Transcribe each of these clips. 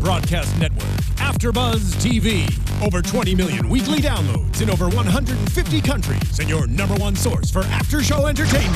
broadcast network, AFTERBUZZ TV. Over 20 million weekly downloads in over 150 countries, and your #1 source for after-show entertainment.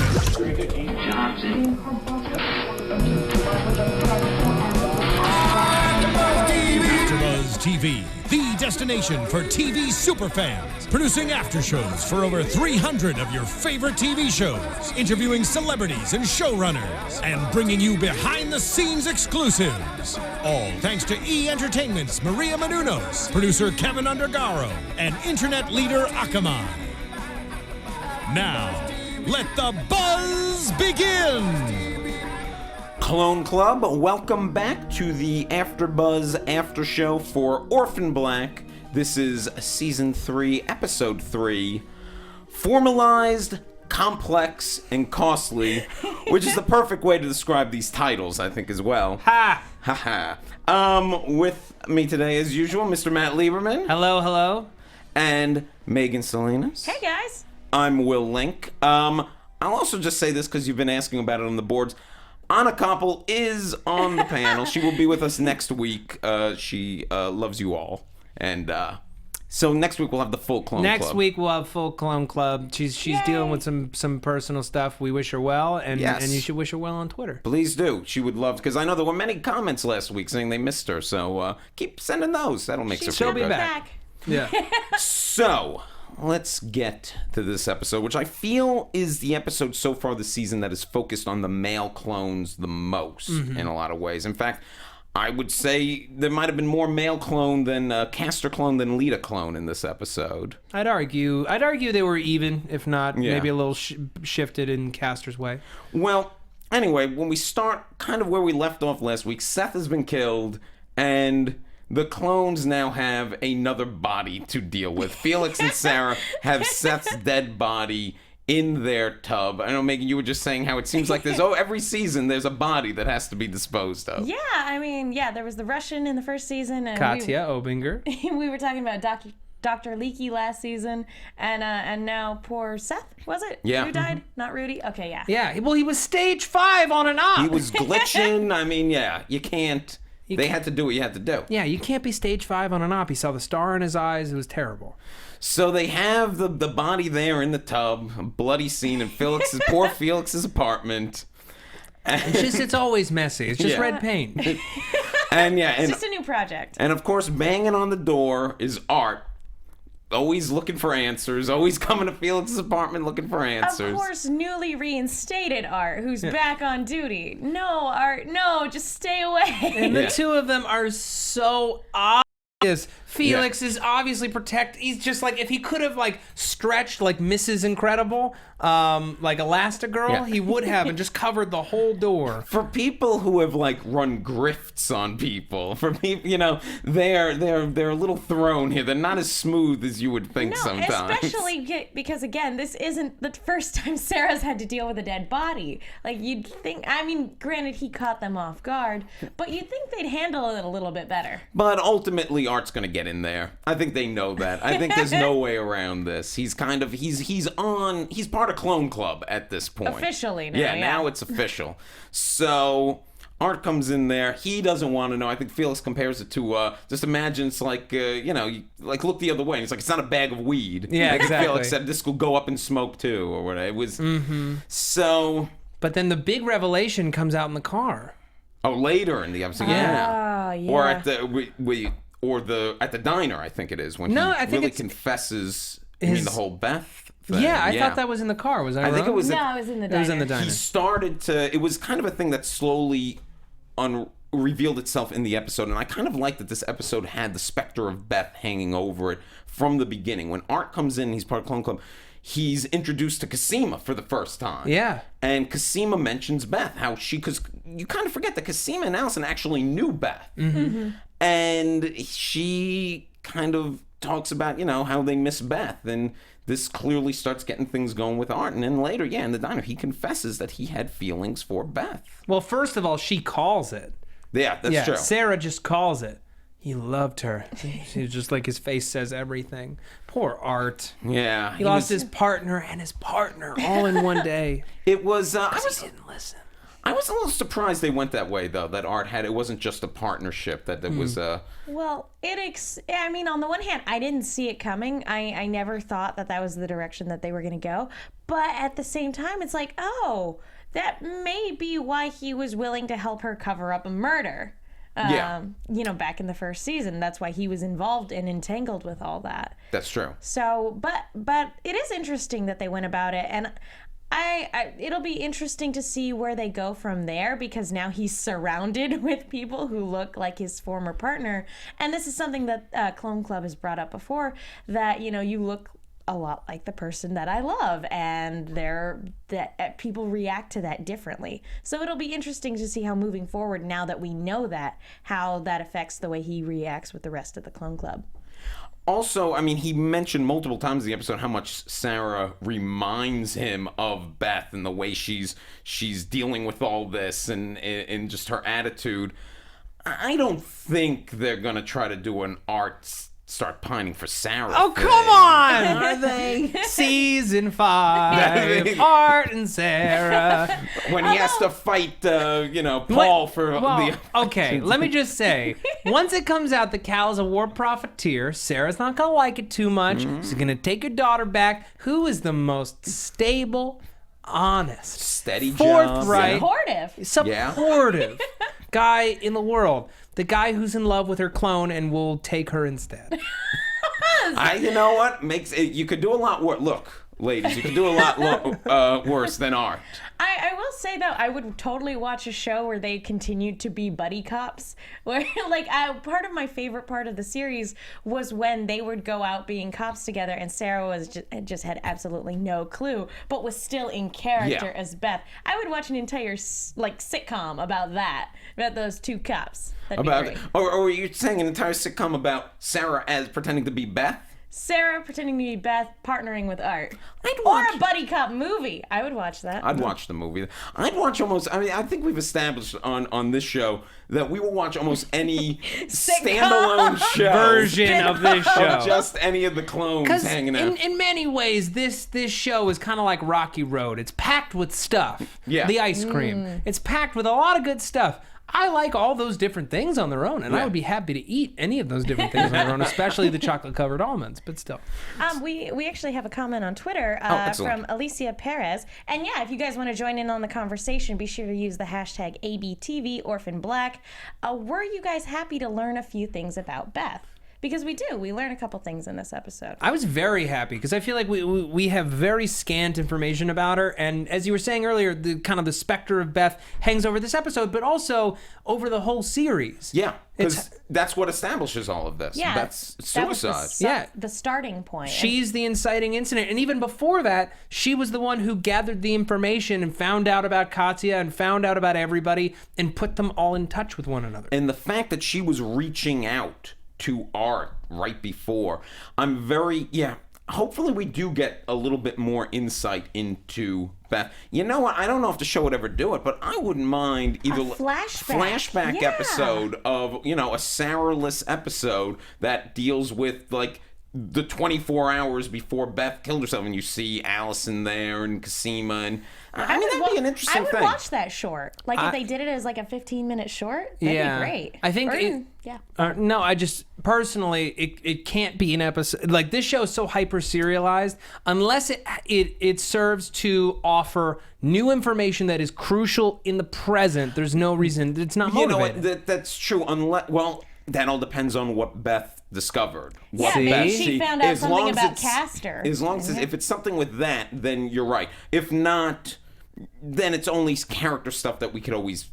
AFTERBUZZ TV, the destination for TV superfans. Producing aftershows for over 300 of your favorite TV shows. Interviewing celebrities and showrunners. And bringing you behind-the-scenes exclusives. All thanks to E! Entertainment's Maria Menounos, producer Kevin Undergaro, and internet leader Akamai. Now, let the buzz begin! Clone Club, welcome back to the AfterBuzz After Show for Orphan Black. This is Season 3, Episode 3, Formalized, Complex, and Costly, which is the perfect way to describe these titles, I think, as well. Ha! Ha ha. With me today, as usual, Mr. Matt Lieberman. Hello, hello. And Megan Salinas. Hey, guys. I'm Will Link. I'll also just say this because you've been asking about it on the boards. Anna Koppel is on the panel. She will be with us next week. She loves you all. And so next week we'll have the full Clone Club. Next week we'll have full Clone Club. She's dealing with some personal stuff. We wish her well, and you should wish her well on Twitter. Please do. She would love, because I know there were many comments last week saying they missed her. So keep sending those. That'll make her feel She'll be good. back. Yeah. So let's get to this episode, which I feel is the episode so far this season that is focused on the male clones the most in a lot of ways. In fact, I would say there might have been more male clone than Castor clone than Lita clone in this episode. I'd argue they were even, if not maybe a little shifted in Castor's way. Well, anyway, when we start kind of where we left off last week, Seth has been killed, and the clones now have another body to deal with. Felix and Sarah have Seth's dead body in their tub. I know, Megan, you were just saying how it seems like there's, every season there's a body that has to be disposed of. Yeah, I mean, there was the Russian in the first season. And Katya Obinger. We were talking about Dr. Leaky last season, and now poor Seth, was it? Yeah. Who died? Not Rudy? Okay, yeah. Yeah, well, he was stage 5 on an op. He was glitching. I mean, you can't. They had to do what you had to do. Yeah, you can't be stage 5 on an op. He saw the star in his eyes. It was terrible. So they have the body there in the tub, a bloody scene in poor Felix's apartment. It's always messy. It's just red paint. It's just a new project. And of course, banging on the door is Art. Always looking for answers, always coming to Felix's apartment looking for answers. Of course, newly reinstated Art, who's back on duty. No, Art, no, just stay away. And the two of them are so obvious. Felix is obviously he's just like, if he could have stretched like Mrs. Incredible, like Elastigirl, he would have, and just covered the whole door. For people who have run grifts on people, for people, they're a little thrown here. They're not as smooth as you would think sometimes. Especially because again, this isn't the first time Sarah's had to deal with a dead body. You'd think, I mean, granted he caught them off guard, but you'd think they'd handle it a little bit better. But ultimately, Art's gonna get in there. I think they know that. I think there's no way around this. He's part of Clone Club at this point. Officially now. Yeah, now it's official. So Art comes in there. He doesn't want to know. I think Felix compares it to just imagine it's like look the other way. And it's like, it's not a bag of weed. Yeah, exactly. Felix said this will go up in smoke too, or whatever. It was so. But then the big revelation comes out in the car. Oh, later in the episode. Yeah. Or at the at the diner, I think it is, when he really confesses. You mean the whole Beth thing? Yeah, I thought that was in the car. Was I wrong? think it was. No, it was in the diner. It was in the diner. He started to. It was kind of a thing that slowly revealed itself in the episode, and I kind of like that this episode had the specter of Beth hanging over it from the beginning. When Art comes in, he's part of Clone Club. He's introduced to Cosima for the first time. Yeah. And Cosima mentions Beth, because you kind of forget that Cosima and Alison actually knew Beth. And she kind of talks about, how they miss Beth. And this clearly starts getting things going with Art. And then later, in the diner, he confesses that he had feelings for Beth. Well, first of all, she calls it. Yeah, that's true. Sarah just calls it. He loved her. She's just like, his face says everything. Poor Art. Yeah. He lost his partner and his partner all in one day. It was... He didn't listen. I was a little surprised they went that way, though, that Art had, it wasn't just a partnership, that there was a... Well, I mean, on the one hand, I didn't see it coming. I never thought that was the direction that they were going to go. But at the same time, it's like, oh, that may be why he was willing to help her cover up a murder. You know, back in the first season, that's why he was involved and entangled with all that. That's true. So, but it is interesting that they went about it, and it'll be interesting to see where they go from there, because now he's surrounded with people who look like his former partner, and this is something that Clone Club has brought up before, that, you know, you look a lot like the person that I love, and people react to that differently. So it'll be interesting to see how, moving forward, now that we know that, how that affects the way he reacts with the rest of the Clone Club. Also, I mean, he mentioned multiple times in the episode how much Sarah reminds him of Beth, and the way she's dealing with all this, and just her attitude. I don't think they're gonna try to do an Art start pining for Sarah. Oh, thing. come on! Are they? Season 5, Art and Sarah. When he has to fight, Paul for the... Okay, let me just say, once it comes out that Cal is a war profiteer, Sarah's not going to like it too much. She's going to take her daughter back, who is the most stable, honest, steady, forthright, Supportive guy in the world. The guy who's in love with her clone and will take her instead. You know what? You could do a lot worse. Look, ladies, you could do a lot worse than Art. I will say, though, I would totally watch a show where they continued to be buddy cops. Where, part of my favorite part of the series was when they would go out being cops together, and Sarah just had absolutely no clue, but was still in character as Beth. I would watch an entire sitcom about those two cops. That'd be great. Or you're saying an entire sitcom about Sarah as pretending to be Beth? Sarah pretending to be Beth, partnering with Art. Or a buddy cop movie. I would watch that. I'd watch the movie. I'd watch almost... I mean, I think we've established on this show that we will watch almost any standalone show version of this show. Of just any of the clones hanging out. In many ways, this show is kind of like Rocky Road. It's packed with stuff. Yeah. The ice cream. It's packed with a lot of good stuff. I like all those different things on their own, and I would be happy to eat any of those different things on their own, especially the chocolate-covered almonds, but still. We actually have a comment on Twitter from Alicia Perez. And yeah, if you guys want to join in on the conversation, be sure to use the hashtag ABTV Orphan Black. Were you guys happy to learn a few things about Beth? Because we learn a couple things in this episode. I was very happy because I feel like we have very scant information about her, and as you were saying earlier, the kind of the specter of Beth hangs over this episode, but also over the whole series. Yeah, because that's what establishes all of this. Yeah, Beth's suicide. That was the starting point. She's the inciting incident, and even before that, she was the one who gathered the information and found out about Katya and found out about everybody and put them all in touch with one another. And the fact that she was reaching out to Art right before, hopefully we do get a little bit more insight into Beth. You know what, I don't know if the show would ever do it, but I wouldn't mind either a flashback episode of, a Sarah-less episode that deals with the 24 hours before Beth killed herself, and you see Alison there and Cosima, and that'd be an interesting thing. I would watch that short. If they did it as a 15-minute short, that'd be great. I think I just personally, it can't be an episode this show is so hyper serialized unless it serves to offer new information that is crucial in the present. There's no reason it's not motivated. You know what? That's true. That all depends on what Beth discovered. Maybe she found out something about Castor. As long as if it's something with that, then you're right. If not, then it's only character stuff that we could always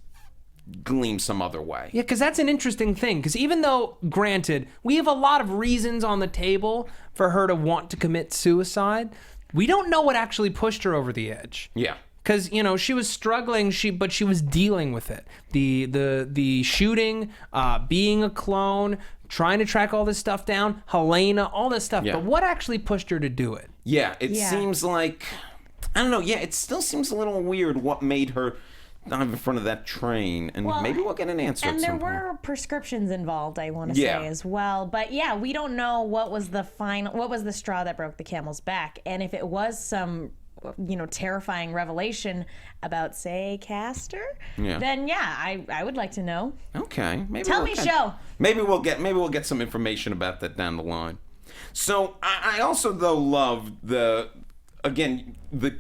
glean some other way. Yeah, because that's an interesting thing. Because even though, granted, we have a lot of reasons on the table for her to want to commit suicide, we don't know what actually pushed her over the edge. Yeah. Because she was struggling, but she was dealing with it. The shooting, being a clone, trying to track all this stuff down, Helena, all this stuff. Yeah. But what actually pushed her to do it? Yeah, it seems like, I don't know. Yeah, it still seems a little weird what made her dive in front of that train, and maybe we'll get an answer. And there were prescriptions involved, I want to say as well. But we don't know what was the straw that broke the camel's back, and if it was some terrifying revelation about, say, Castor, then I would like to know. Okay, maybe Tell me, show. Maybe we'll get some information about that down the line. So I also though love the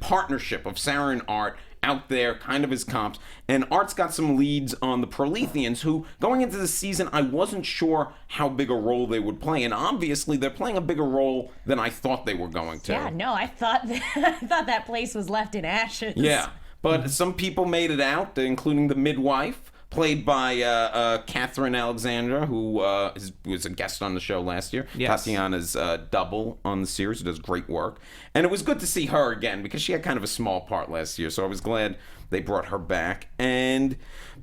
partnership of Sarah and Art out there kind of as comps, and Art's got some leads on the Proletheans, who going into the season I wasn't sure how big a role they would play, and obviously they're playing a bigger role than I thought they were going to. Yeah, no, I thought that place was left in ashes. Yeah, but some people made it out, including the midwife, played by Catherine Alexandra, who was a guest on the show last year. Yes. Tatiana's double on the series, who does great work. And it was good to see her again, because she had kind of a small part last year, so I was glad they brought her back. And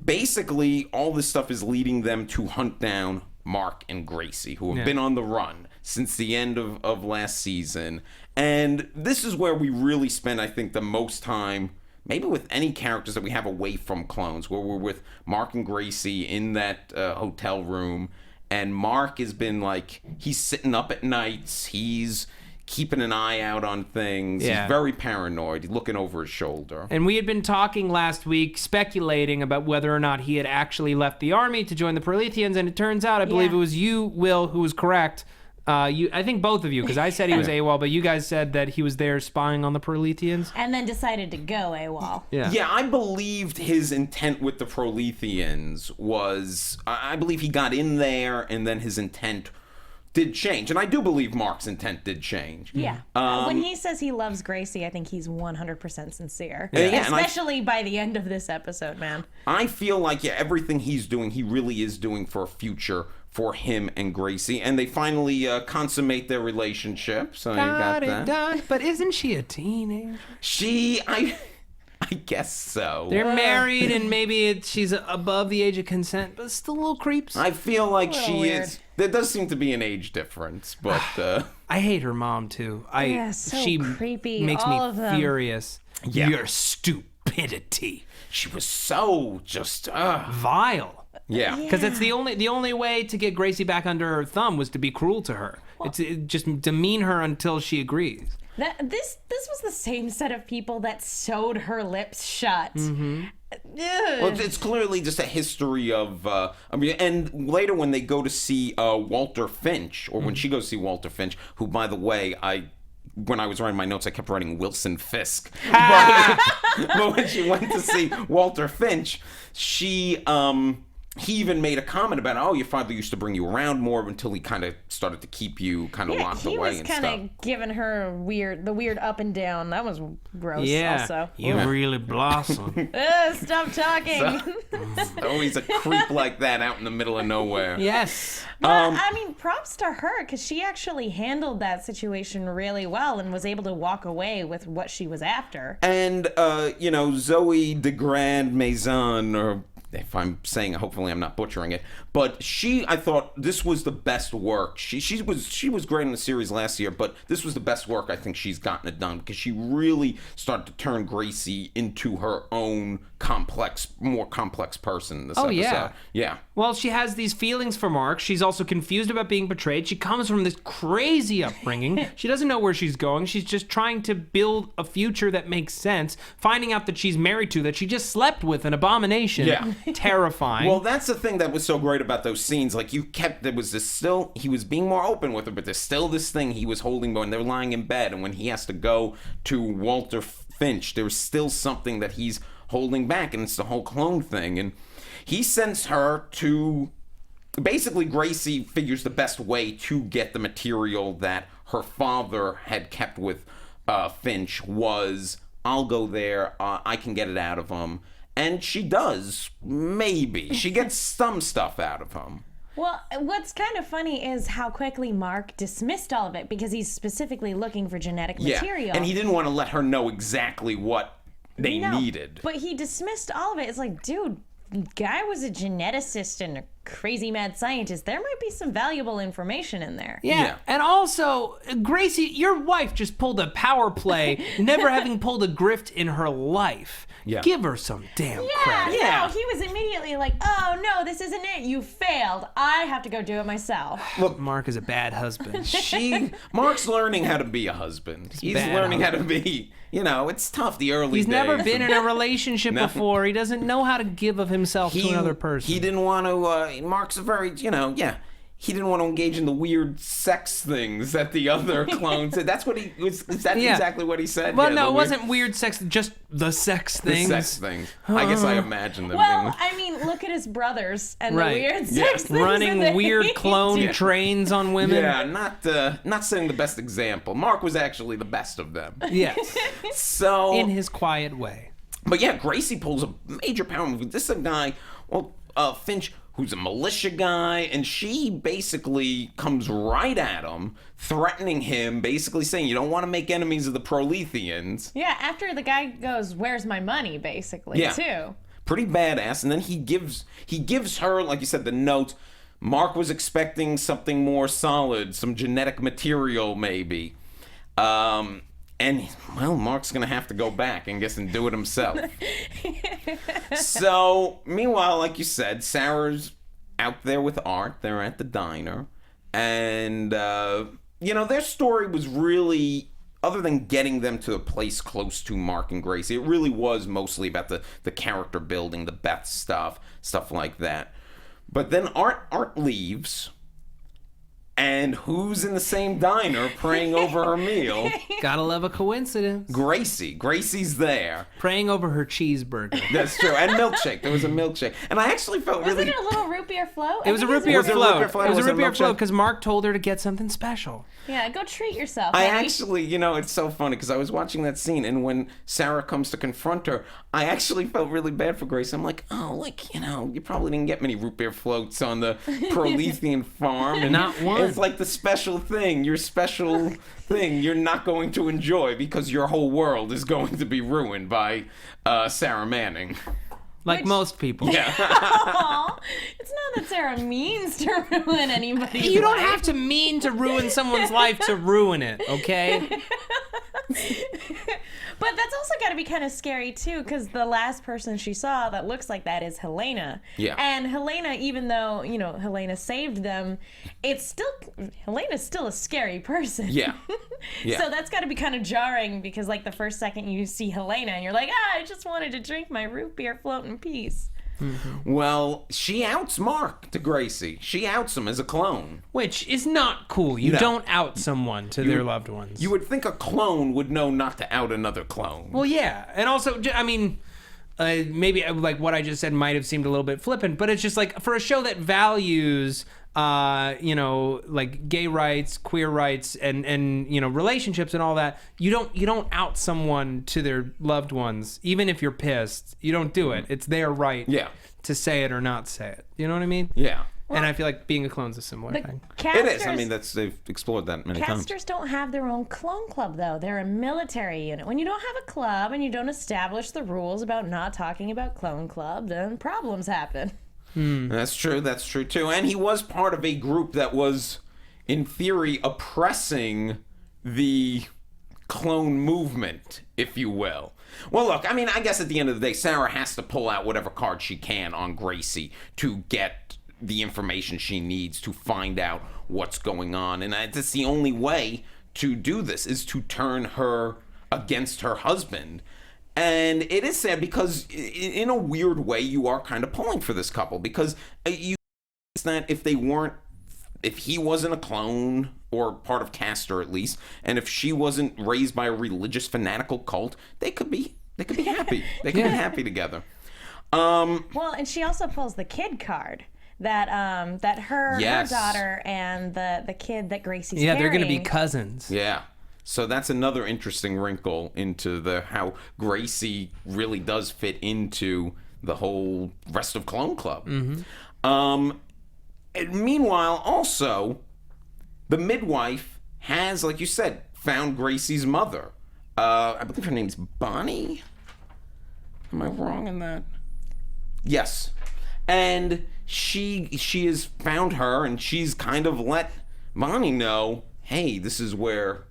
basically, all this stuff is leading them to hunt down Mark and Gracie, who have been on the run since the end of last season. And this is where we really spend, I think, the most time, maybe with any characters that we have away from clones, where we're with Mark and Gracie in that hotel room, and Mark has been like, he's sitting up at nights, he's keeping an eye out on things, he's very paranoid, he's looking over his shoulder. And we had been talking last week, speculating about whether or not he had actually left the army to join the Proletheans, and it turns out, I believe it was you, Will, who was correct. I think both of you, because I said he was AWOL, but you guys said that he was there spying on the Proletheans. And then decided to go AWOL. Yeah, I believed his intent with the Proletheans was, I believe he got in there and then his intent did change. And I do believe Mark's intent did change. Yeah. When he says he loves Gracie, I think he's 100% sincere. Yeah. Especially by the end of this episode, man. I feel like, everything he's doing, he really is doing for a future for him and Gracie, and they finally consummate their relationship. So you got that. Done. But isn't she a teenager? I guess so. They're married, and maybe she's above the age of consent, but still little creeps. I feel like she weird. is. There does seem to be an age difference, but I hate her mom too. So she creepy. Makes All me of them. furious. Yeah. Your stupidity. she was so just vile. Yeah. Because it's the only way to get Gracie back under her thumb was to be cruel to her. Well, it just demean her until she agrees. This was the same set of people that sewed her lips shut. Mm-hmm. Well, it's clearly just a history of, and later when they go to see Walter Finch, or when she goes to see Walter Finch, who, by the way, when I was writing my notes, I kept writing Wilson Fisk. But when she went to see Walter Finch, he even made a comment about, your father used to bring you around more until he kind of started to keep you kind of locked away and stuff. He was kind of giving her the weird up and down. That was gross also. You really blossom. Stop talking. Always a creep like that out in the middle of nowhere. Yes. But, props to her, because she actually handled that situation really well and was able to walk away with what she was after. And, Zoe de Grand Maison, or if I'm saying, hopefully I'm not butchering it, but I thought this was the best work. She was great in the series last year, but this was the best work I think she's gotten it done, because she really started to turn Gracie into her own more complex person in this episode. Yeah. Well, she has these feelings for Mark. She's also confused about being betrayed. She comes from this crazy upbringing. She doesn't know where she's going. She's just trying to build a future that makes sense, finding out that she's married to, that she just slept with, an abomination. Yeah. Terrifying. Well, that's the thing that was so great about those scenes. Like, he was being more open with her, but there's still this thing he was holding when they're lying in bed, and when he has to go to Walter Finch, there's still something that he's holding back, and it's the whole clone thing. And he sends her to, basically Gracie figures the best way to get the material that her father had kept with Finch was, I'll go there, I can get it out of him. And she does, maybe. She gets some stuff out of him. Well, what's kind of funny is how quickly Mark dismissed all of it, because he's specifically looking for genetic material. And he didn't want to let her know exactly what they needed. But he dismissed all of it. It's like, dude, guy was a geneticist and a crazy mad scientist, there might be some valuable information in there. Yeah. And also, Gracie, your wife just pulled a power play, never having pulled a grift in her life. Yeah. Give her some damn credit. No, he was immediately like, oh no, this isn't it. You failed. I have to go do it myself. Look, Mark is a bad husband. Mark's learning how to be a husband. He's learning how to be, it's tough the early days. He's never been in a relationship before. He doesn't know how to give of himself to another person. He didn't want to, Mark's a very, he didn't want to engage in the weird sex things that the other clones did. That's what he was. Is that exactly what he said? Well, no, it wasn't weird sex. Just the sex things. The sex things. I guess I imagine them. Well, I mean, look at his brothers and the weird sex things. Running weird clone trains on women. Yeah, not setting the best example. Mark was actually the best of them. Yes. So in his quiet way. But yeah, Gracie pulls a major power move. This is a guy, Finch, who's a militia guy, and she basically comes right at him, threatening him, basically saying, you don't want to make enemies of the Proletheans. Yeah, after the guy goes, where's my money, basically, too. Pretty badass, and then he gives her, like you said, the notes. Mark was expecting something more solid, some genetic material, maybe. And, Mark's going to have to go back and do it himself. So, meanwhile, like you said, Sarah's out there with Art. They're at the diner. And, their story was really, other than getting them to a place close to Mark and Gracie, it really was mostly about the character building, the Beth stuff like that. But then Art leaves. And who's in the same diner praying over her meal? Gotta love a coincidence. Gracie. Gracie's there. Praying over her cheeseburger. That's true. And milkshake. There was a milkshake. And I actually felt Wasn't really... it a little root beer float? It was a root beer float. It was a root beer milkshake? float because Mark told her to get something special. Yeah, go treat yourself. I honey. actually, it's so funny because I was watching that scene, and when Sarah comes to confront her, I actually felt really bad for Grace. I'm like, you probably didn't get many root beer floats on the Prolethean farm. And not one. It's like the special thing, your special thing you're not going to enjoy because your whole world is going to be ruined by Sarah Manning. Most people. Yeah. Aw, it's not that Sarah means to ruin anybody's You don't life. have to mean to ruin someone's life to ruin it, okay? But that's also got to be kind of scary, too, because the last person she saw that looks like that is Helena. Yeah. And Helena, even though, Helena saved them, Helena's still a scary person. Yeah. Yeah. So that's got to be kind of jarring because, the first second you see Helena and you're like, I just wanted to drink my root beer float in peace. Mm-hmm. Well, she outs Mark to Gracie. She outs him as a clone. Which is not cool. You don't out someone to their loved ones. You would think a clone would know not to out another clone. Well, yeah. And also, maybe what I just said might have seemed a little bit flippant, but it's just for a show that values, gay rights, queer rights, and relationships and all that. You don't out someone to their loved ones, even if you're pissed. You don't do it. It's their right to say it or not say it. You know what I mean? Yeah. And I feel like being a clone's a similar thing. It is. They've explored that many times. Casters don't have their own clone club, though. They're a military unit. When you don't have a club and you don't establish the rules about not talking about clone club, then problems happen. That's true too. And he was part of a group that was, in theory, oppressing the clone movement, if you will. Well, look, I guess at the end of the day, Sarah has to pull out whatever card she can on Gracie to get the information she needs to find out what's going on. And that's the only way to do this, is to turn her against her husband. And it is sad because, in a weird way, you are kind of pulling for this couple because it's that if he wasn't a clone or part of Castor at least, and if she wasn't raised by a religious fanatical cult, they could be happy. They could be happy together. Well, and she also pulls the kid card. That her daughter and the kid that Gracie's carrying. They're going to be cousins. Yeah. So that's another interesting wrinkle into how Gracie really does fit into the whole rest of Clone Club. Mm-hmm. And meanwhile, also, the midwife has, like you said, found Gracie's mother. I believe her name's Bonnie. Am I wrong in that? Yes. And she has found her, and she's kind of let Bonnie know, hey, this is where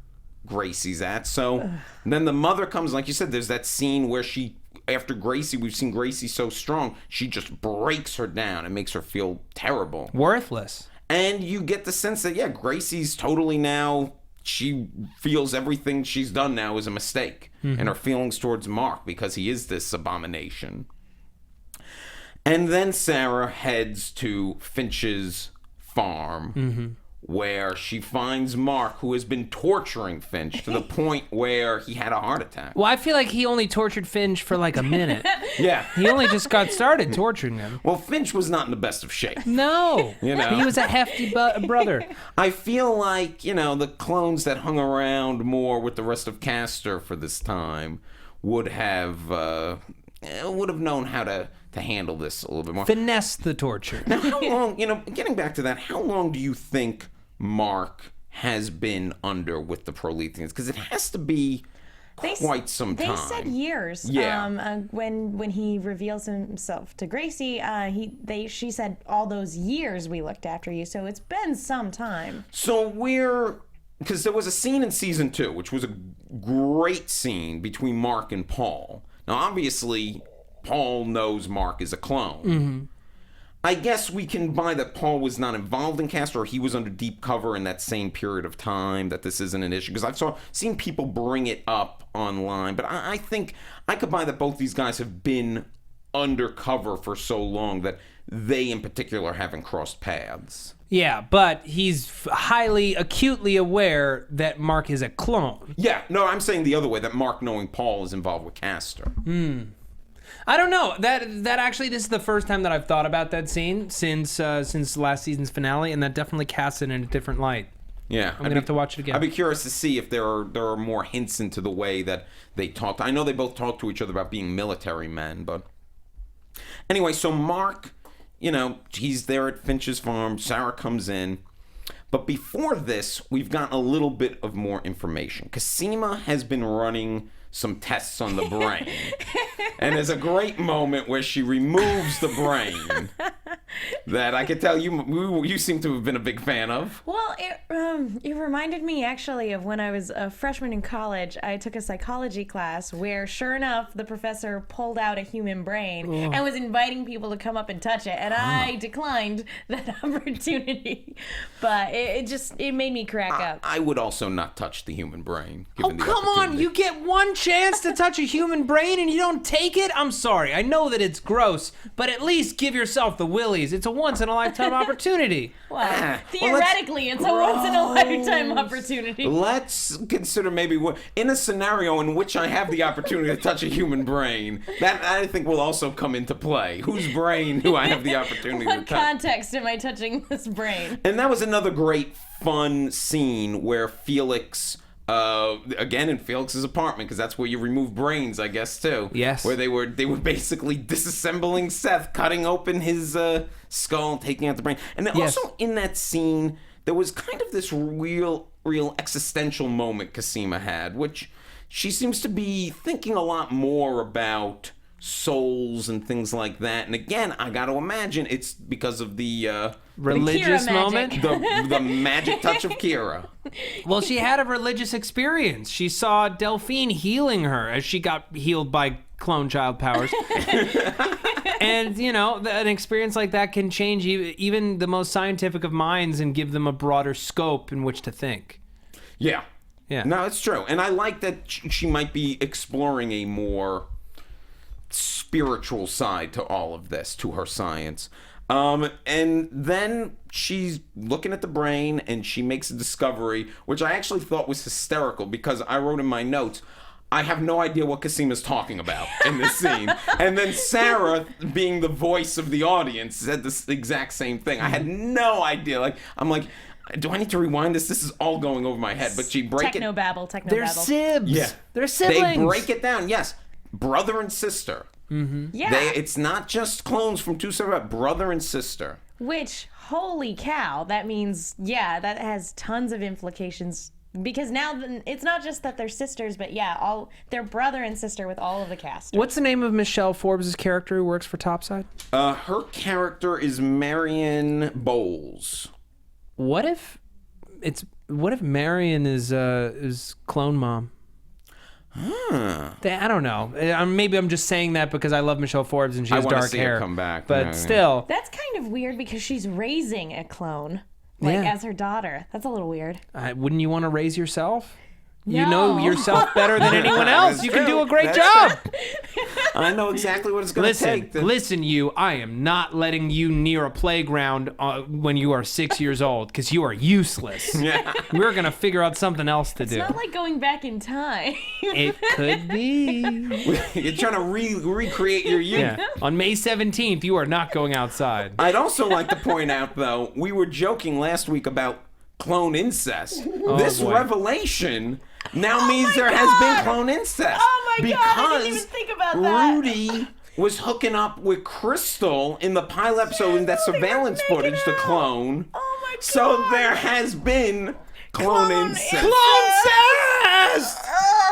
Gracie's at. So then the mother comes, like you said, there's that scene where she, after Gracie, we've seen Gracie so strong, she just breaks her down and makes her feel terrible. Worthless. And you get the sense that, yeah, Gracie's totally now, she feels everything she's done now is a mistake. And her feelings towards Mark, because he is this abomination. And then Sarah heads to Finch's farm, where she finds Mark, who has been torturing Finch to the point where he had a heart attack. Well, I feel like he only tortured Finch for like a minute. Yeah. He only just got started torturing him. Well, Finch was not in the best of shape. No. You know? He was a hefty brother. I feel like, the clones that hung around more with the rest of Castor for this time would have known how to handle this a little bit more. Finesse the torture. Now, how long, getting back to that, how long do you think Mark has been under with the Proletheans? Because it has to be quite some time. They said years. Yeah. When he reveals himself to Gracie, she said all those years we looked after you. So it's been some time. So because there was a scene in season 2, which was a great scene between Mark and Paul. Now, obviously, Paul knows Mark is a clone. I guess we can buy that Paul was not involved in Castor, or he was under deep cover in that same period of time, that this isn't an issue. Because I've seen people bring it up online, but I think I could buy that both these guys have been undercover for so long that they in particular haven't crossed paths. Yeah, but he's highly, acutely aware that Mark is a clone. Yeah, no, I'm saying the other way, that Mark, knowing Paul, is involved with Castor. I don't know. That actually, this is the first time that I've thought about that scene since last season's finale, and that definitely casts it in a different light. Yeah, I'm gonna have to watch it again. I'd be curious to see if there are more hints into the way that they talked. I know they both talked to each other about being military men, but anyway, so Mark, he's there at Finch's farm. Sarah comes in. But before this, we've gotten a little bit of more information. Cosima has been running some tests on the brain. And there's a great moment where she removes the brain that I could tell you seem to have been a big fan of. Well, it reminded me actually of when I was a freshman in college. I took a psychology class where, sure enough, the professor pulled out a human brain and was inviting people to come up and touch it, and I declined that opportunity. But it made me crack up. I would also not touch the human brain. Oh, come on! You get one chance to touch a human brain and you don't take it? I'm sorry. I know that it's gross, but at least give yourself the willies. It's a once-in-a-lifetime opportunity. Well, theoretically, it's a once-in-a-lifetime opportunity. Let's consider maybe in a scenario in which I have the opportunity to touch a human brain, that I think will also come into play. Whose brain do I have the opportunity to touch? What context am I touching this brain? And that was another great, fun scene where Felix... again in Felix's apartment, because that's where you remove brains, I guess, too. Yes. Where they were basically disassembling Seth, cutting open his skull, taking out the brain. And then also in that scene, there was kind of this real existential moment Cosima had, which she seems to be thinking a lot more about souls and things like that. And again, I got to imagine it's because of the religious moment, the magic touch of Kira. Well, she had a religious experience. She saw Delphine healing her as she got healed by clone child powers. And an experience like that can change even the most scientific of minds and give them a broader scope in which to think. Yeah. No, it's true. And I like that she might be exploring a more spiritual side to all of this, to her science. And then she's looking at the brain and she makes a discovery, which I actually thought was hysterical because I wrote in my notes, I have no idea what Cosima's talking about in this scene. And then Sarah, being the voice of the audience, said this exact same thing. I had no idea. I'm like, do I need to rewind this? This is all going over my head. But she break Technobabble. They're sibs. Yeah. They're siblings. They break it down. Yes. Brother and sister. Mm-hmm. Yeah. It's not just clones from two separate, brother and sister. Which, holy cow, that means, that has tons of implications Because now it's not just that they're sisters, but yeah, they're brother and sister with all of the cast. What's the name of Michelle Forbes' character who works for Topside? Her character is Marion Bowles. What if Marion is clone mom? I don't know. Maybe I'm just saying that because I love Michelle Forbes and she has dark hair. Her come back. But still, that's kind of weird because she's raising a clone, as her daughter. That's a little weird. Wouldn't you want to raise yourself? No. You know yourself better than anyone else. You can do a great job. I know exactly what it's going to take. Listen, I am not letting you near a playground when you are 6 years old because you are useless. Yeah. We're going to figure out something else to do. It's not like going back in time. It could be. You're trying to recreate your youth. Yeah. On May 17th, you are not going outside. I'd also like to point out, though, we were joking last week about clone incest. This boy. revelation now means there has been clone incest. Oh my God, I didn't even think about that. Rudy was hooking up with Crystal in the pilot episode in that surveillance footage to clone. Oh my God. So there has been clone incest. Clone incest!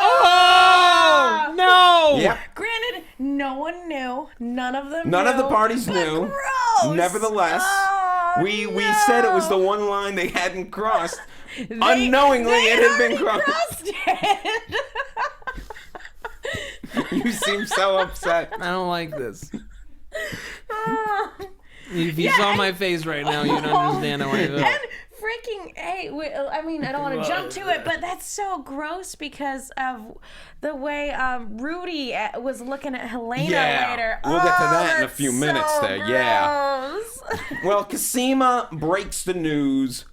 Oh, no! Yep. Granted, no one knew. None of them None knew. of the parties knew. Gross. Nevertheless, we no. said it was the one line they hadn't crossed. Unknowingly, it had been crossed. It. You seem so upset. I don't like this. If you saw my face right now, you'd understand how I feel. And freaking, I mean, I don't want to jump to it, but that's so gross because of the way Rudy was looking at Helena later. We'll get to that in a few that's minutes so there. Yeah. gross. Well, Cosima breaks the news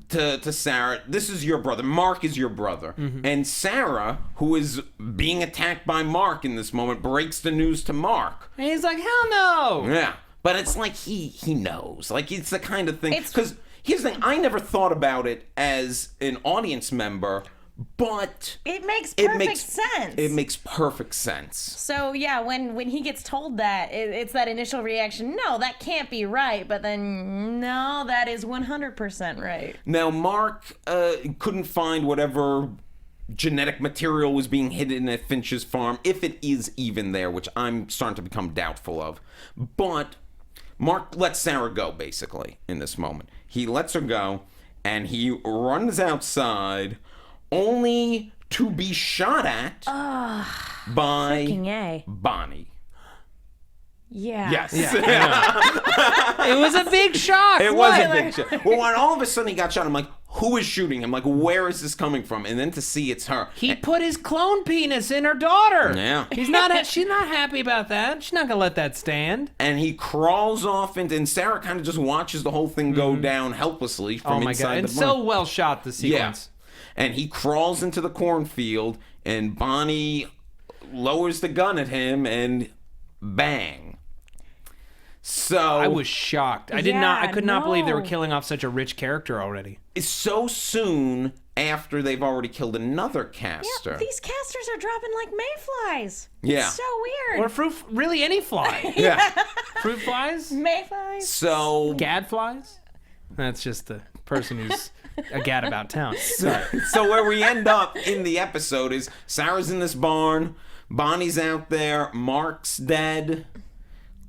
to Sarah. This is your brother. Mark is your brother. Mm-hmm. And Sarah, who is being attacked by Mark in this moment, breaks the news to Mark. And he's like, hell no! Yeah. But it's like he knows. Like, it's the kind of thing. Because here's the thing. I never thought about it as an audience member, but It makes perfect sense. It makes perfect sense. So yeah, when he gets told that, it's that initial reaction. No, that can't be right. But then, no, that is 100% right. Now, Mark couldn't find whatever genetic material was being hidden at Finch's farm, if it is even there, which I'm starting to become doubtful of. But Mark lets Sarah go, basically, in this moment. He lets her go, and he runs outside, only to be shot at by Bonnie. Yeah. Yes. It was a big shock. It was a big shock. Well, when all of a sudden he got shot, I'm like, who is shooting him? Like, where is this coming from? And then to see it's her. He put his clone penis in her daughter. Yeah. She's not happy about that. She's not going to let that stand. And he crawls off, and Sarah kind of just watches the whole thing go down helplessly from inside the barn. And so well shot, the sequence. Yeah. And he crawls into the cornfield, and Bonnie lowers the gun at him, and bang. So I was shocked. I could not believe they were killing off such a rich character already. So soon after they've already killed another caster. Yeah, these casters are dropping like mayflies. Yeah. It's so weird. Or really any fly. Yeah. Fruit flies? Mayflies. So Gadflies? That's just the person who's a gad about town. So where we end up in the episode is Sarah's in this barn, Bonnie's out there, Mark's dead.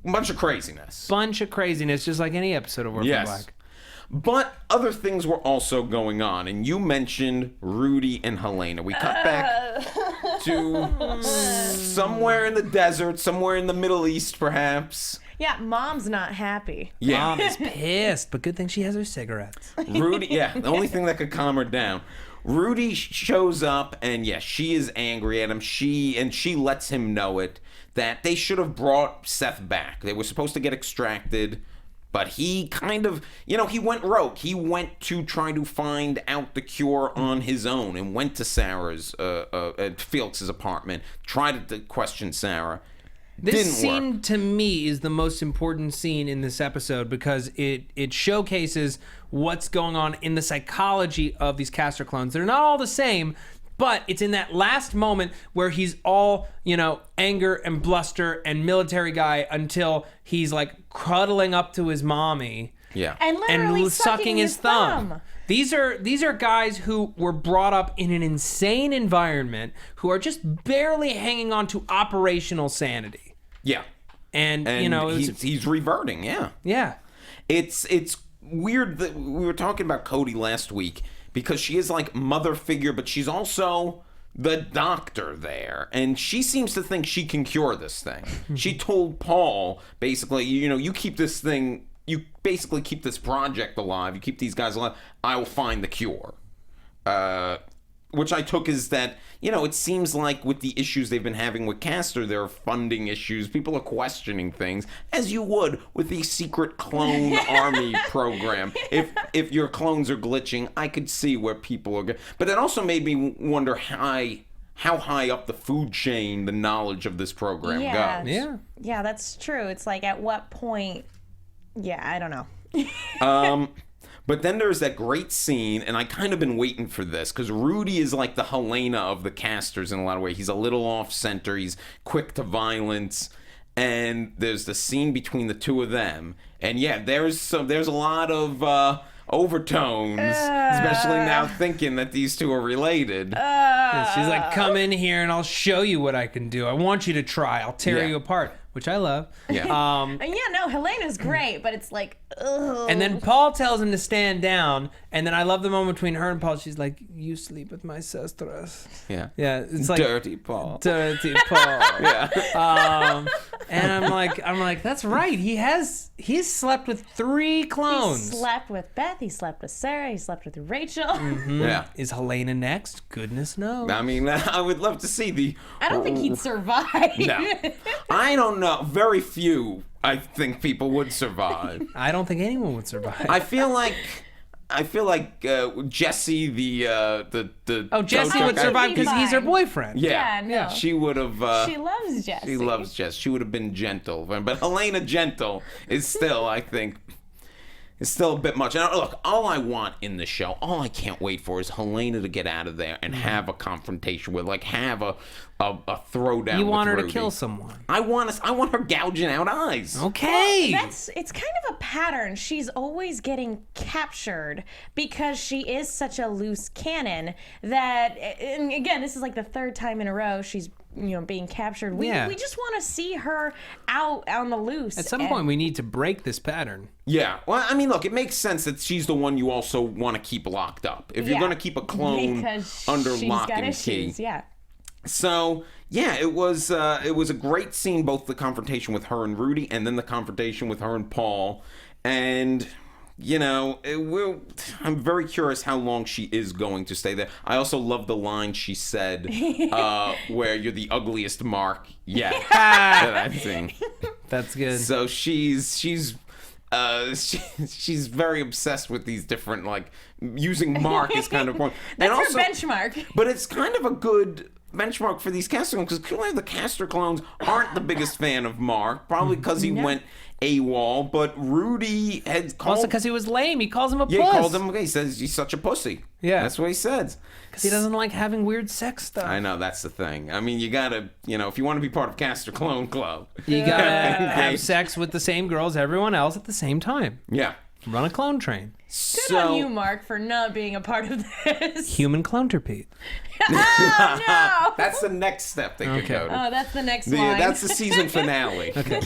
A bunch of craziness. Just like any episode of Orphan Black. But other things were also going on, and you mentioned Rudy and Helena. We cut back to somewhere in the desert, somewhere in the Middle East, perhaps. Yeah, Mom's not happy. Yeah. Mom is pissed, but good thing she has her cigarettes. Rudy, the only thing that could calm her down. Rudy shows up, and she is angry at him. She lets him know it, that they should have brought Seth back. They were supposed to get extracted, but he kind of, he went rogue. He went to try to find out the cure on his own and went to Sarah's, Felix's apartment, tried to question Sarah. This scene, to me, is the most important scene in this episode because it showcases what's going on in the psychology of these caster clones. They're not all the same, but it's in that last moment where he's all, anger and bluster and military guy until he's like cuddling up to his mommy. Yeah. And literally sucking his thumb. These are guys who were brought up in an insane environment who are just barely hanging on to operational sanity. Yeah. And he's reverting, yeah. Yeah. It's weird that we were talking about Cody last week because she is like mother figure, but she's also the doctor there, and she seems to think she can cure this thing. She told Paul, basically, you keep this thing, you basically keep this project alive, you keep these guys alive, I will find the cure. Which I took as that, it seems like with the issues they've been having with Castor, there are funding issues. People are questioning things, as you would with the secret clone army program. If your clones are glitching, I could see where people are. But it also made me wonder how high up the food chain the knowledge of this program goes. Yeah. Yeah, that's true. It's like at what point? Yeah, I don't know. But then there's that great scene, and I kind of been waiting for this, because Rudy is like the Helena of the casters in a lot of ways. He's a little off-center, he's quick to violence, and there's the scene between the two of them. And yeah, there's a lot of overtones, especially now thinking that these two are related. She's like, come in here and I'll show you what I can do. I want you to try. I'll tear you apart, which I love. Yeah. Helena's great, but it's like, ugh. And then Paul tells him to stand down, and then I love the moment between her and Paul. She's like, you sleep with my sisters. Yeah. Yeah. It's like Dirty Paul. Dirty Paul. Yeah. And I'm like, that's right. He's slept with 3 clones. He slept with Beth, he slept with Sarah, he slept with Rachel. Mm-hmm. Yeah. Is Helena next? Goodness knows. I mean, I would love to see the... I don't think he'd survive. No. I don't know. Very few, I think, people would survive. I don't think anyone would survive. I feel like Jesse, the Jesse would survive because he's her boyfriend. Yeah, no. She would have. She loves Jesse. She loves Jess. She would have been gentle, but Helena gentle is still, I think, is still a bit much. And look, all I want in the show, all I can't wait for is Helena to get out of there and have a confrontation with, like, have a throwdown. You want with her Rudy. to kill someone. I want her gouging out eyes. Okay. Well, it's kind of a pattern. She's always getting captured because she is such a loose cannon that, and again, this is like the 3rd time in a row she's being captured. We just want to see her out on the loose. At some point, we need to break this pattern. Yeah. Well, I mean, look, it makes sense that she's the one you also want to keep locked up. If you're going to keep a clone under lock and key. Yeah. So, yeah, it was a great scene, both the confrontation with her and Rudy and then the confrontation with her and Paul. And, I'm very curious how long she is going to stay there. I also love the line she said, where you're the ugliest mark yet that I've seen. That's good. So she's very obsessed with these different, like, using Mark as kind of point. That's and also, her benchmark. But it's kind of a good benchmark for these Castor clones, because clearly the Castor clones aren't the biggest fan of Mark, probably because he went AWOL, but Rudy had called... Also because he was lame. He calls him a puss. Yeah, he called him... He says he's such a pussy. Yeah. That's what he says. Because he doesn't like having weird sex stuff. I know, that's the thing. I mean, you gotta... if you want to be part of Castor Clone Club... You gotta have sex with the same girls everyone else at the same time. Yeah. Run a clone train. Good on you, Mark, for not being a part of this. Human clone-terpede. Oh, no! That's the next step they could go to. Oh, that's the next line. That's the season finale. Okay.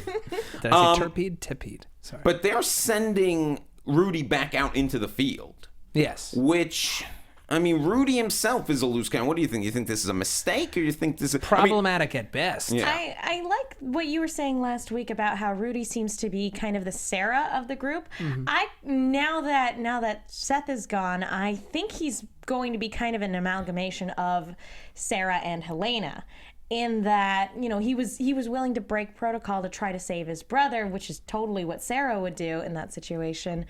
Did I say terpede? Tipede. Sorry. But they're sending Rudy back out into the field. Yes. Which... I mean, Rudy himself is a loose cannon. What do you think? You think this is a mistake, or you think this is... Problematic at best. Yeah. I like what you were saying last week about how Rudy seems to be kind of the Sarah of the group. Mm-hmm. Now that Seth is gone, I think he's going to be kind of an amalgamation of Sarah and Helena. In that, he was willing to break protocol to try to save his brother, which is totally what Sarah would do in that situation.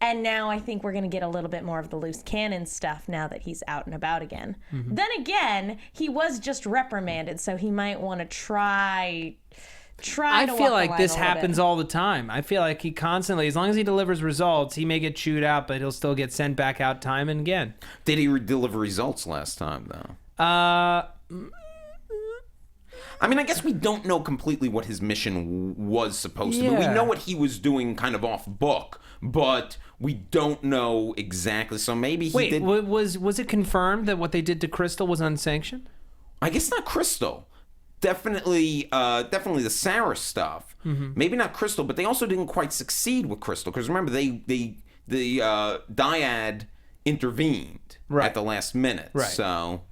And now I think we're going to get a little bit more of the loose cannon stuff now that he's out and about again. Mm-hmm. Then again, he was just reprimanded, so he might want to try I to feel walk like the line this a little happens bit. all the time. I feel like he constantly, as long as he delivers results, he may get chewed out, but he'll still get sent back out time and again. Did he deliver results last time, though? I mean, I guess we don't know completely what his mission was supposed to be. We know what he was doing kind of off book, but we don't know exactly. So maybe he did... was it confirmed that what they did to Crystal was unsanctioned? I guess not Crystal. Definitely the Sarah stuff. Maybe not Crystal, but they also didn't quite succeed with Crystal. Because remember, the dyad intervened at the last minute. Right. So...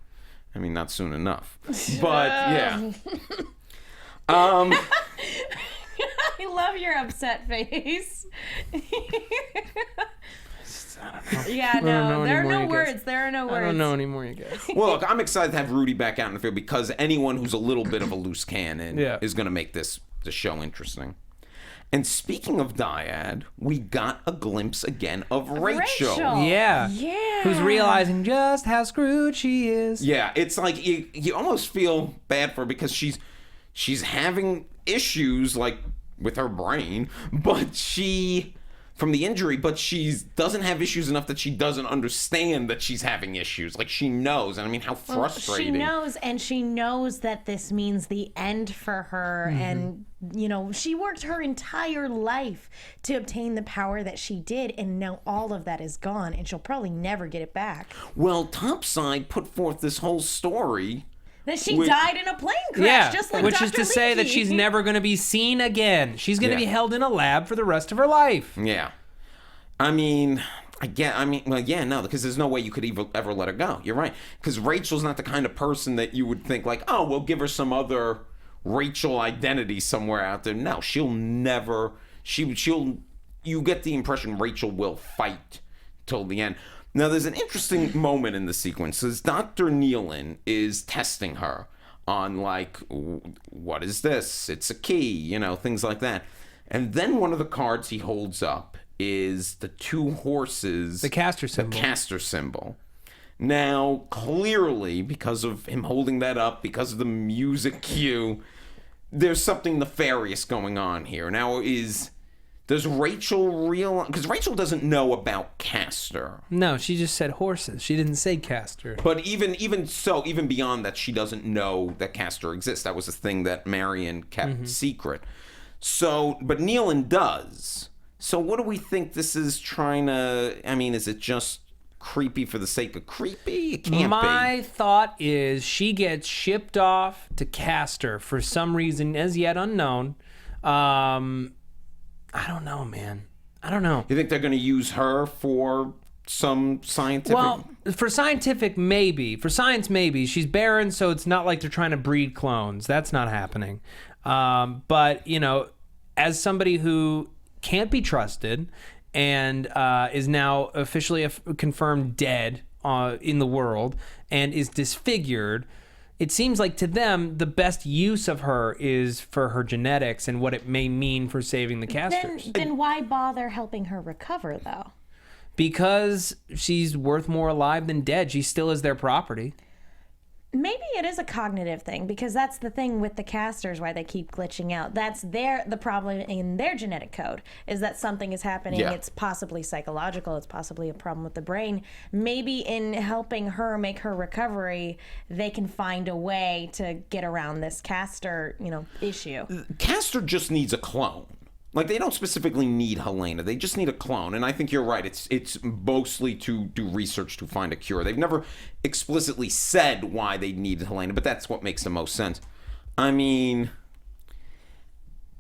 I mean, not soon enough. But, yeah. I love your upset face. I don't know. Yeah, no, there are no words. There are no words. I don't know anymore, you guys. Well, look, I'm excited to have Rudy back out in the field because anyone who's a little bit of a loose cannon is going to make the show interesting. And speaking of dyad, we got a glimpse again of Rachel. Yeah. Who's realizing just how screwed she is. Yeah, it's like you almost feel bad for her because she's having issues like with her brain, but from the injury, but she doesn't have issues enough that she doesn't understand that she's having issues. Like, she knows, and I mean, how frustrating. She knows, and she knows that this means the end for her, and, you know, she worked her entire life to obtain the power that she did, and now all of that is gone, and she'll probably never get it back. Well, Topside put forth this whole story... That she died in a plane crash, just like which Dr. is to say that she's never going to be seen again. She's going to be held in a lab for the rest of her life. Yeah. I mean, because there's no way you could ever let her go. You're right. Because Rachel's not the kind of person that you would think like, oh, we'll give her some other Rachel identity somewhere out there. No, she'll never, you get the impression Rachel will fight till the end. Now, there's an interesting moment in the sequence. As Dr. Nealon is testing her on, like, what is this? It's a key, you know, things like that. And then one of the cards he holds up is the two horses. The caster symbol. The caster symbol. Now, clearly, because of him holding that up, because of the music cue, there's something nefarious going on here. Now, does Rachel realize... Because Rachel doesn't know about caster. No, she just said horses. She didn't say caster. But even beyond that, she doesn't know that caster exists. That was a thing that Marion kept secret. So, but Nealon does. So what do we think this is trying to... I mean, is it just creepy for the sake of creepy? It can't be. My thought is she gets shipped off to caster for some reason as yet unknown. I don't know, man. I don't know. You think they're going to use her for some scientific... Well, for scientific, maybe. For science, maybe. She's barren, so it's not like they're trying to breed clones. That's not happening. But, you know, as somebody who can't be trusted and is now officially confirmed dead in the world and is disfigured... It seems like to them, the best use of her is for her genetics and what it may mean for saving the casters. Then why bother helping her recover, though? Because she's worth more alive than dead. She still is their property. Maybe it is a cognitive thing, because that's the thing with the casters, why they keep glitching out. That's the problem in their genetic code, is that something is happening. Yeah. It's possibly psychological. It's possibly a problem with the brain. Maybe in helping her make her recovery, they can find a way to get around this caster, issue. Caster just needs a clone. Like, they don't specifically need Helena. They just need a clone. And I think you're right. It's mostly to do research to find a cure. They've never explicitly said why they needed Helena, but that's what makes the most sense. I mean,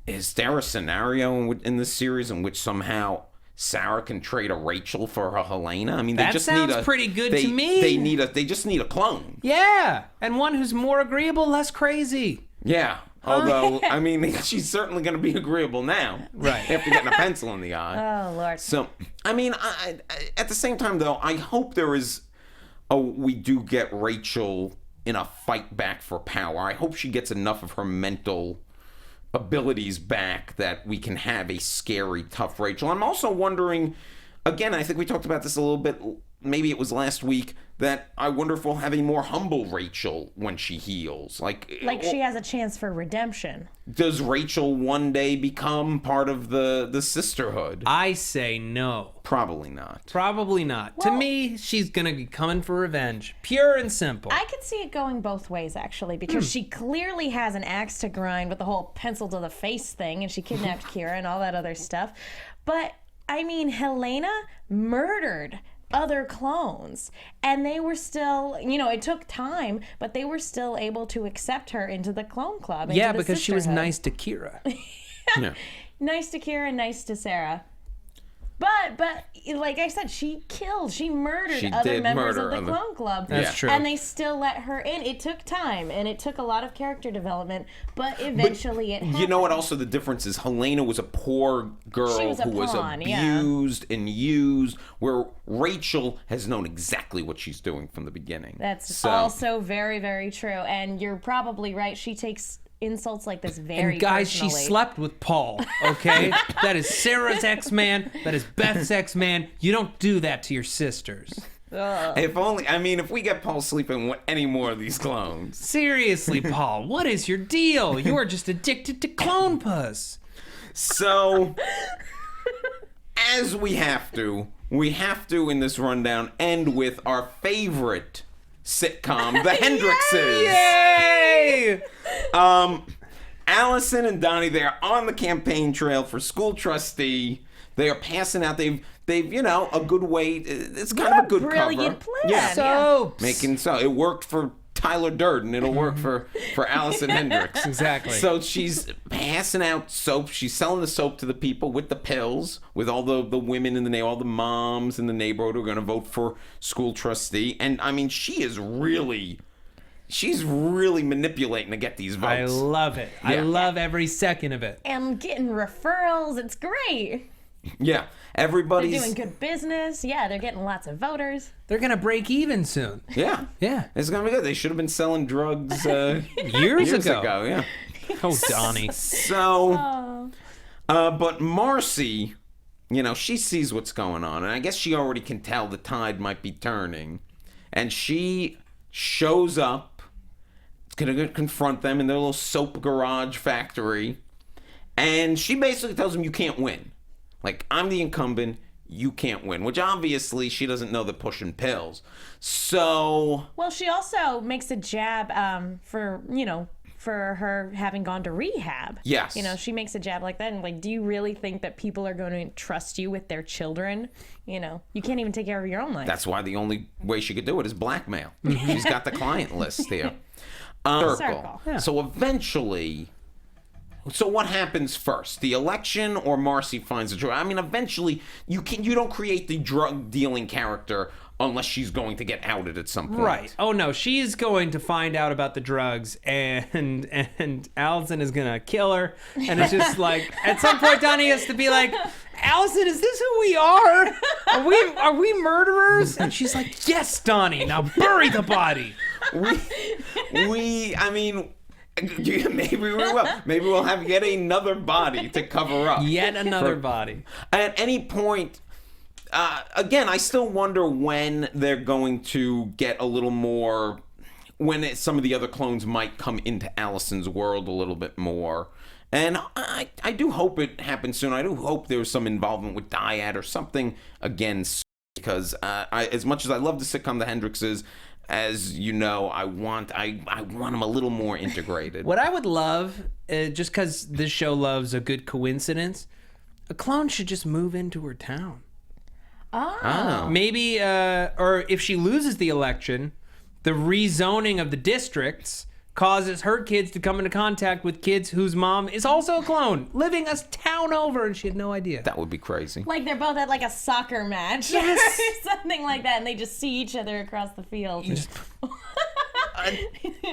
is there a scenario in this series in which somehow Sarah can trade a Rachel for a Helena? I mean, they just sounds pretty good to me. They just need a clone. Yeah, and one who's more agreeable, less crazy. Yeah. Although, I mean, she's certainly going to be agreeable now. Right. After getting a pencil in the eye. Oh, Lord. So, I mean, I at the same time, though, I hope we do get Rachel in a fight back for power. I hope she gets enough of her mental abilities back that we can have a scary, tough Rachel. I'm also wondering, again, I think we talked about this a little bit, maybe it was last week, that I wonder if we'll have a more humble Rachel when she heals. Like she has a chance for redemption. Does Rachel one day become part of the sisterhood? I say no. Probably not. Probably not. Well, to me, she's gonna be coming for revenge. Pure and simple. I could see it going both ways, actually, because she clearly has an axe to grind with the whole pencil to the face thing, and she kidnapped Kira and all that other stuff. But, I mean, Helena murdered other clones, and they were still, it took time, but they were still able to accept her into the clone club. Yeah, because she was nice to Kira. Yeah. Nice to Kira, nice to Sarah. But like I said, she murdered other members of the clone club. That's true. And they still let her in. It took time, and it took a lot of character development, but eventually it happened. You know what also the difference is? Helena was a poor girl who was abused and used, where Rachel has known exactly what she's doing from the beginning. That's also very, very true. And you're probably right. She takes insults like this very And guys, personally. she slept with Paul, okay? That is Sarah's ex-man. That is Beth's ex-man. You don't do that to your sisters. If we get Paul sleeping with any more of these clones. Seriously, Paul, what is your deal? You are just addicted to clone puss. So, as we have to in this rundown end with our favorite sitcom, The Hendrixes. Yay! Alison and Donnie, they are on the campaign trail for school trustee. They are passing out. They've a good way. It's kind of a good brilliant cover. plan. Yeah, Soaps. it worked for Tyler Durden. It'll work for Alison Hendricks. Exactly. So she's passing out soap. She's selling the soap to the people with the pills, with all the women in the all the moms in the neighborhood who are going to vote for school trustee. And I mean, she's really manipulating to get these votes. I love it. I love every second of it. And getting referrals. It's great. Yeah, They're everybody's doing good business. Yeah, they're getting lots of voters. They're going to break even soon. Yeah. It's gonna be good. They should have been selling drugs Years ago. Yeah. Oh, Donnie. So, but Marcy, she sees what's going on, and I guess she already can tell the tide might be turning, and she shows up. It's gonna confront them in their little soap garage factory, and she basically tells them, "You can't win. Like, I'm the incumbent. You can't win," which obviously she doesn't know they're pushing pills. So, well, she also makes a jab for her having gone to rehab. Yes. She makes a jab like that, and like, do you really think that people are going to trust you with their children? You can't even take care of your own life. that's why the only way she could do it is blackmail. She's got the client list here. Circle. Yeah. So eventually, so what happens first? The election or Marcy finds the drug? I mean, eventually, you don't create the drug dealing character unless she's going to get outed at some point. Right. Oh, no. She's going to find out about the drugs, and Alison is going to kill her. And it's just like, at some point, Donnie has to be like, "Alison, is this who we are? Are we murderers?" And she's like, "Yes, Donnie. Now bury the body." I mean, maybe we will. Maybe we'll have yet another body to cover up. Yet another body. At any point, again, I still wonder when they're going to get a little more, when some of the other clones might come into Alison's world a little bit more. And I do hope it happens soon. I do hope there's some involvement with Dyad or something again, because as much as I love the sitcom The Hendrixes, as you know, I want them a little more integrated. What I would love, just because this show loves a good coincidence, a clone should just move into her town. Oh. Maybe, or if she loses the election, the rezoning of the districts causes her kids to come into contact with kids whose mom is also a clone, living a town over, and she had no idea. That would be crazy. Like they're both at like a soccer match. Yes. Or something like that, and they just see each other across the field.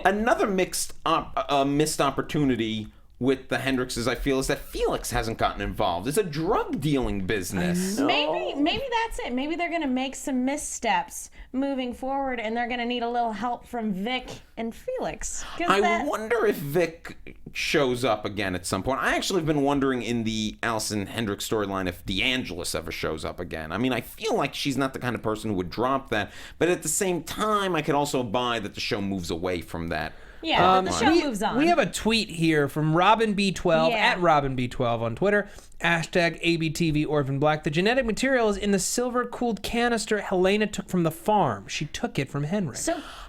Another missed opportunity with the Hendrixes, I feel, is that Felix hasn't gotten involved. It's a drug dealing business. Maybe that's it. Maybe they're gonna make some missteps moving forward, and they're gonna need a little help from Vic and Felix. I wonder if Vic shows up again at some point. I actually have been wondering in the Alison Hendrix storyline if DeAngelis ever shows up again. I mean, I feel like she's not the kind of person who would drop that, but at the same time, I could also buy that the show moves away from that. Yeah, the show moves on. We have a tweet here from Robin B12 Yeah. at Robin B12 on Twitter. Hashtag ABTV Orphan Black. The genetic material is in the silver-cooled canister Helena took from the farm. She took it from Henry.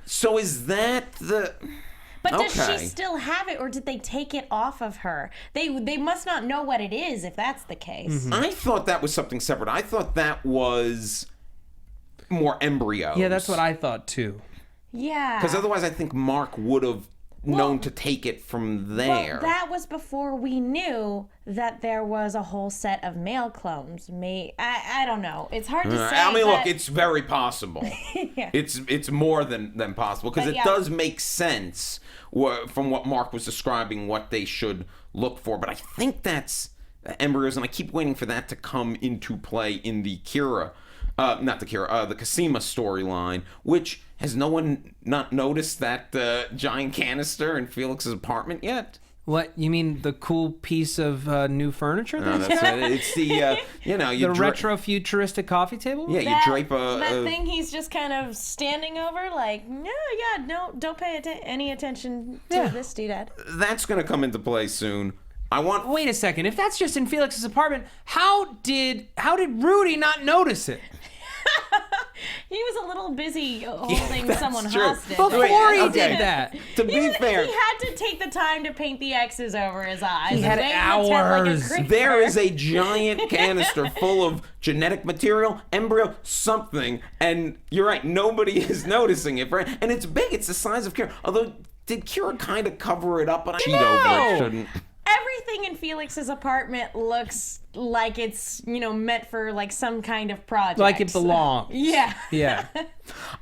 So is that the... But does she still have it, or did they take it off of her? They must not know what it is if that's the case. Mm-hmm. I thought that was something separate. I thought that was more embryos. Yeah, that's what I thought too. Yeah. Because otherwise I think Mark would have known to take it from there. Well, that was before we knew that there was a whole set of male clones. I don't know. It's hard to say. I mean, look, it's very possible. Yeah. It's more than possible, because it does make sense from what Mark was describing what they should look for. But I think that's embryos, and I keep waiting for that to come into play in the Kira. The Cosima storyline, which has no one not noticed that giant canister in Felix's apartment yet? What, you mean the cool piece of new furniture? No, that's it. It's the the retro-futuristic coffee table? Yeah, you drape that thing he's just kind of standing over, like, no, don't pay any attention to this doodad. That's gonna come into play soon. Wait a second. If that's just in Felix's apartment, how did Rudy not notice it? He was a little busy holding someone hostage. Before he did that. To be fair, he had to take the time to paint the X's over his eyes. He had hours. There is a giant canister full of genetic material, embryo, something, and you're right, nobody is noticing it, right? And it's big. It's the size of Kira. Although, did Kira kind of cover it up? But cheat over it, shouldn't. Everything in Felix's apartment looks like it's, meant for like some kind of project. Like it belongs. Yeah. Yeah.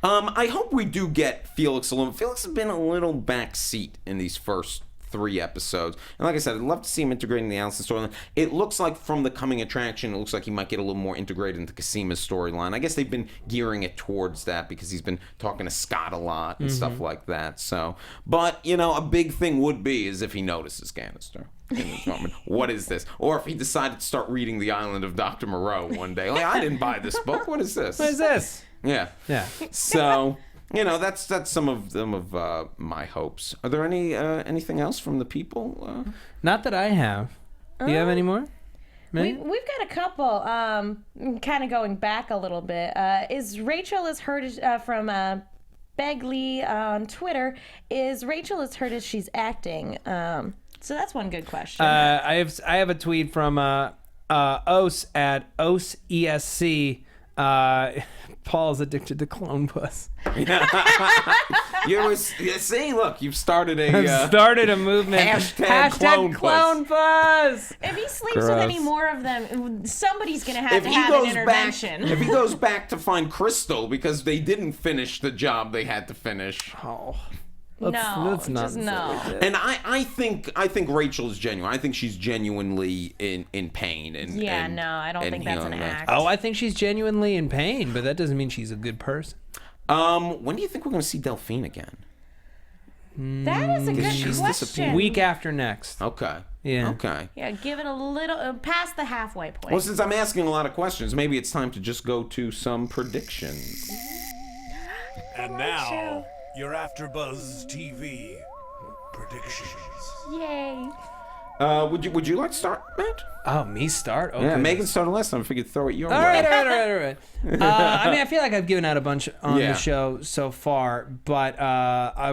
I hope we do get Felix alone. Felix has been a little backseat in these first 3 episodes. And like I said, I'd love to see him integrating the Alison storyline. It looks like from the coming attraction, it looks like he might get a little more integrated into Cosima's storyline. I guess they've been gearing it towards that because he's been talking to Scott a lot and stuff like that. So, but, a big thing would be is if he notices canister. What is this? Or if he decided to start reading The Island of Dr. Moreau one day. Like, I didn't buy this book. What is this? What is this? Yeah. Yeah. So, that's some of my hopes. Are there anything else from the people? Not that I have. Do you have any more? We've got a couple. Kind of going back a little bit. Is Rachel as hurt from Begley on Twitter? Is Rachel as hurt as she's acting? So that's one good question. I have a tweet from Os at Os ESC. Paul's addicted to clone puss. See, look, you've started started a movement. Hashtag clone puss. If he sleeps with any more of them, somebody's going to have an intervention. If he goes back to find Crystal because they didn't finish the job they had to finish. Oh. Let's not. And I think Rachel is genuine. I think she's genuinely in pain. I don't think that's an act. Oh, I think she's genuinely in pain, but that doesn't mean she's a good person. When do you think we're going to see Delphine again? That is a good question. Week after next. Okay. Yeah. Okay. Yeah, give it a little past the halfway point. Well, since I'm asking a lot of questions, maybe it's time to just go to some predictions. And now, your AFTERBUZZ TV predictions. Yay. Would you like to start, Matt? Oh, me start? Okay. Yeah, Megan started last time. I figured throw it your way. All right. I mean, I feel like I've given out a bunch on the show so far, but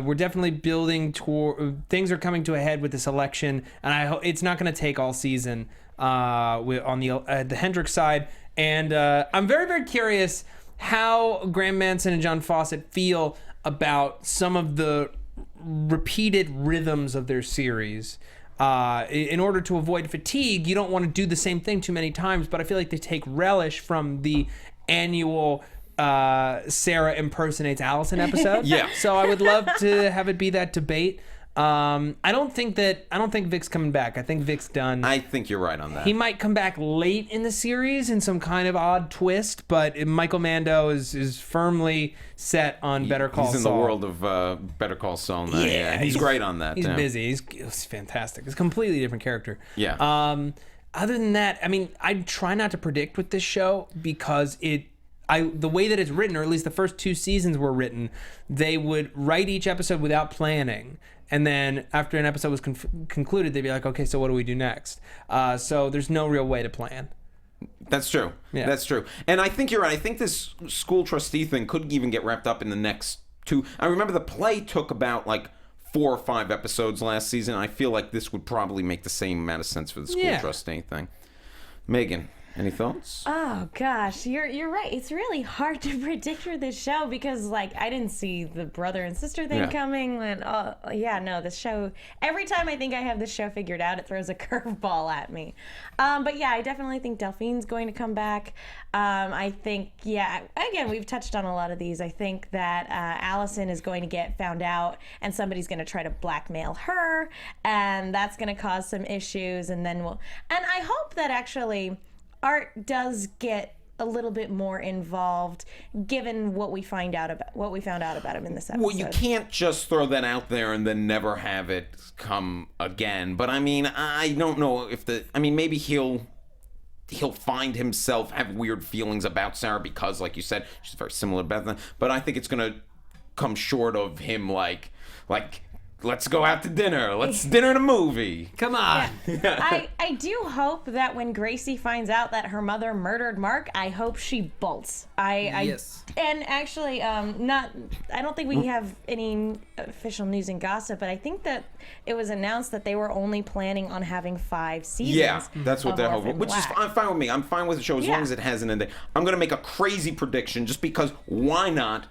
we're definitely building toward... Things are coming to a head with this election, and I hope it's not going to take all season on the Hendrix side. And I'm very, very curious how Graeme Manson and John Fawcett feel about some of the repeated rhythms of their series. In order to avoid fatigue, you don't want to do the same thing too many times, but I feel like they take relish from the annual Sarah impersonates Alison episode. Yeah. So I would love to have it be that debate. I don't think Vic's coming back. I think Vic's done. I think you're right on that. He might come back late in the series in some kind of odd twist, but Michael Mando is firmly set on Better Call Saul. He's in the world of Better Call Saul now. Yeah, he's great on that. He's busy. He's fantastic. It's a completely different character. Yeah. Other than that, I mean, I try not to predict with this show because the way that it's written, or at least the first 2 seasons were written, they would write each episode without planning. And then after an episode was concluded, they'd be like, okay, so what do we do next? So there's no real way to plan. That's true. Yeah. That's true. And I think you're right. I think this school trustee thing could even get wrapped up in the next 2. I remember the play took about like 4 or 5 episodes last season. I feel like this would probably make the same amount of sense for the school trustee thing. Megan, any thoughts? Oh gosh, you're right. It's really hard to predict for this show because like I didn't see the brother and sister thing coming. And this show. Every time I think I have this show figured out, it throws a curveball at me. But yeah, I definitely think Delphine's going to come back. I think again we've touched on a lot of these. I think that Alison is going to get found out, and somebody's going to try to blackmail her, and that's going to cause some issues. And then I hope that actually Art does get a little bit more involved, given what we found out about him in this episode. Well, you can't just throw that out there and then never have it come again. But I mean, I don't know if maybe he'll find himself have weird feelings about Sarah because, like you said, she's very similar to Beth. But I think it's gonna come short of him like. Let's go out to dinner. Let's dinner and a movie. Come on. Yeah. I do hope that when Gracie finds out that her mother murdered Mark, I hope she bolts. Yes. And actually, I don't think we have any official news and gossip, but I think that it was announced that they were only planning on having 5 seasons. Yeah, that's what they're hoping. Which is fine with me. I'm fine with the show as long as it has an ending. I'm going to make a crazy prediction just because why not?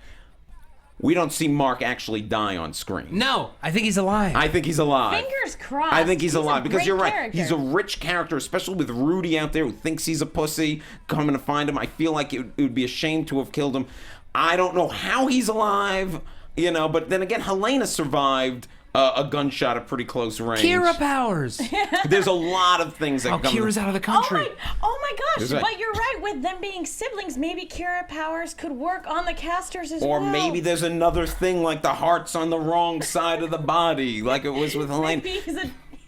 We don't see Mark actually die on screen. No, I think he's alive. Fingers crossed. I think he's alive because you're right. Character. He's a rich character, especially with Rudy out there who thinks he's a pussy coming to find him. I feel like it would be a shame to have killed him. I don't know how he's alive, but then again, Helena survived a gunshot at pretty close range. Kira powers. There's a lot of things that come. Kira's out of the country. Oh my gosh! But you're right. With them being siblings, maybe Kira powers could work on the casters as well. Or maybe there's another thing like the heart's on the wrong side of the body, like it was with Helena. Maybe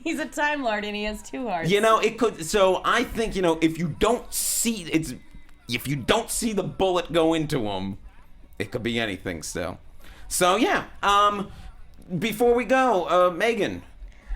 he's a Time Lord and he has 2 hearts. It could. So I think if you don't see the bullet go into him, it could be anything still. So yeah. Before we go, Megan.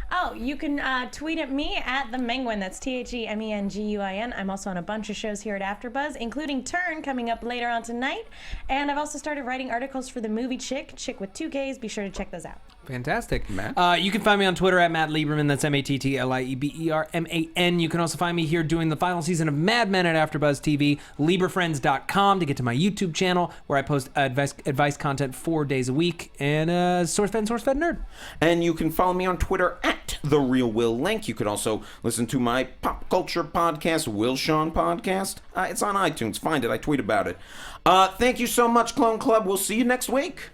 Oh, you can tweet at me at the Menguin. That's TheMenguin. I'm also on a bunch of shows here at AfterBuzz, including Turn coming up later on tonight. And I've also started writing articles for the movie Chick with 2 Ks. Be sure to check those out. Fantastic. Matt? You can find me on Twitter at Matt Lieberman. That's MattLieberman. You can also find me here doing the final season of Mad Men at AfterBuzz TV. LieberFriends.com to get to my YouTube channel where I post advice content 4 days a week. And SourceFed and SourceFed Nerd. And you can follow me on Twitter at The Real Will Link. You could also listen to my pop culture podcast, Will Sean Podcast. It's on iTunes. Find it. I tweet about it. Thank you so much, Clone Club. We'll see you next week.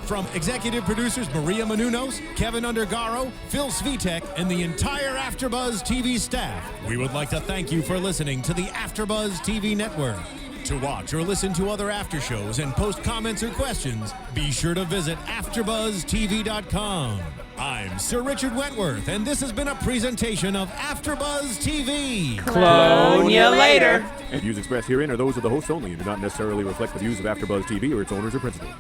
From executive producers Maria Menounos, Kevin Undergaro, Phil Svitek, and the entire AfterBuzz TV staff, we would like to thank you for listening to the AfterBuzz TV network. To watch or listen to other after shows and post comments or questions, be sure to visit AfterBuzzTV.com. I'm Sir Richard Wentworth, and this has been a presentation of AfterBuzz TV. Clone ya later. The views expressed herein are those of the hosts only and do not necessarily reflect the views of AfterBuzz TV or its owners or principals.